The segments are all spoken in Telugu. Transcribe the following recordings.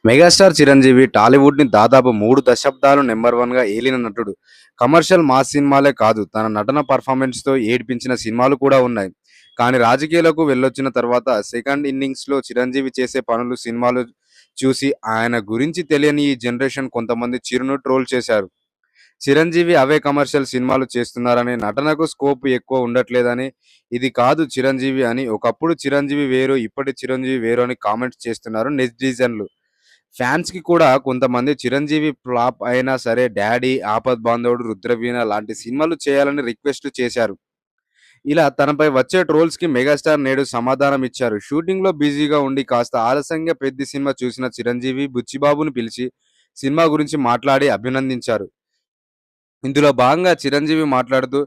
మెగాస్టార్ చిరంజీవి టాలీవుడ్‌ని దాదాపు 3 దశాబ్దాలు నంబర్ వన్‌గా ఏలిన నటుడు. కమర్షియల్ మాస్ సినిమాలే కాదు, తన నటన పెర్ఫార్మెన్స్‌తో ఏడిపించిన సినిమాలు కూడా ఉన్నాయి. కానీ రాజకీయాలకు వెళ్ళొచ్చిన తర్వాత సెకండ్ ఇన్నింగ్స్‌లో చిరంజీవి చేసే పనులు, సినిమాలు చూసి ఆయన గురించి తెలియని ఈ జనరేషన్ కొంతమంది చిరును ట్రోల్ చేశారు. చిరంజీవి అవే కమర్షియల్ సినిమాలు చేస్తున్నారని, నటనకు స్కోప్ ఎక్కువ ఉండట్లేదని, ఇది కాదు చిరంజీవి అని, ఒకప్పుడు చిరంజీవి వేరు, ఇప్పటి చిరంజీవి వేరు అని కామెంట్స్ చేస్తున్నారు నెటిజన్లు. ఫ్యాన్స్‌కి కూడా కొంతమంది చిరంజీవి ఫ్లాప్ అయినా సరే 'డాడీ', 'ఆపద్ బాంధవుడు', 'రుద్రవీణ' లాంటి సినిమాలు చేయాలని రిక్వెస్ట్‌లు చేశారు. ఇలా తనపై వచ్చే ట్రోల్స్‌కి మెగాస్టార్ నేడు సమాధానం ఇచ్చారు. షూటింగ్‌లో బిజీగా ఉండి కాస్త ఆలస్యంగా 'పెద్ది' సినిమా చూసిన చిరంజీవి బుచ్చిబాబును పిలిచి సినిమా గురించి మాట్లాడి అభినందించారు. ఇందులో భాగంగా చిరంజీవి మాట్లాడుతూ,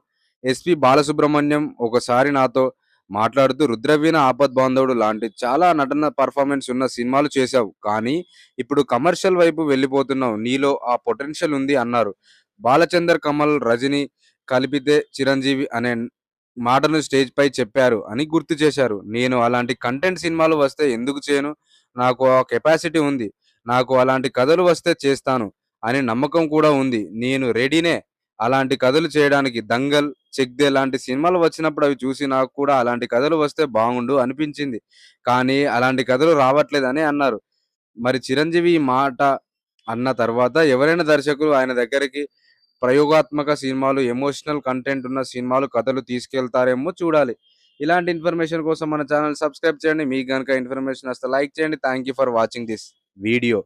ఎస్‌పీ బాలసుబ్రహ్మణ్యం ఒకసారి నాతో మాట్లాడుతూ 'రుద్రవీణ', 'ఆపద్ బాంధవుడు' లాంటి చాలా నటన పెర్ఫార్మెన్స్ ఉన్న సినిమాలు చేశావు. కానీ ఇప్పుడు కమర్షియల్ వైపు వెళ్ళిపోతున్నావు. నీలో ఆ పొటెన్షియల్ ఉంది అన్నారు. 'బాలచందర్ కమల్, రజని కలిపితే చిరంజీవి' అనే మాటను స్టేజ్‌పై చెప్పారు అని గుర్తు చేశారు. నేను అలాంటి కంటెంట్ సినిమాలు వస్తే ఎందుకు చేయను? నాకు ఆ కెపాసిటీ ఉంది. నాకు అలాంటి కథలు వస్తే చేస్తాను అని నమ్మకం కూడా ఉంది. నేను రెడీనే అలాంటి కథలు చేయడానికి. 'దంగల్', 'చెక్ దే' లాంటి సినిమాలు వచ్చినప్పుడు అవి చూసి నాకు కూడా అలాంటి కథలు వస్తే బాగుండు అనిపించింది. కానీ అలాంటి కథలు రావట్లేదని అన్నారు. మరి చిరంజీవి ఈ మాట అన్న తర్వాత ఎవరైనా దర్శకులు ఆయన దగ్గరికి ప్రయోగాత్మక సినిమాలు, ఎమోషనల్ కంటెంట్ ఉన్న సినిమాలు, కథలు తీసుకెళ్తారేమో చూడాలి. ఇలాంటి ఇన్ఫర్మేషన్ కోసం మన ఛానెల్ సబ్స్క్రైబ్ చేయండి. మీకు గనుక ఇన్ఫర్మేషన్ నచ్చితే లైక్ చేయండి. Thank you for watching this video.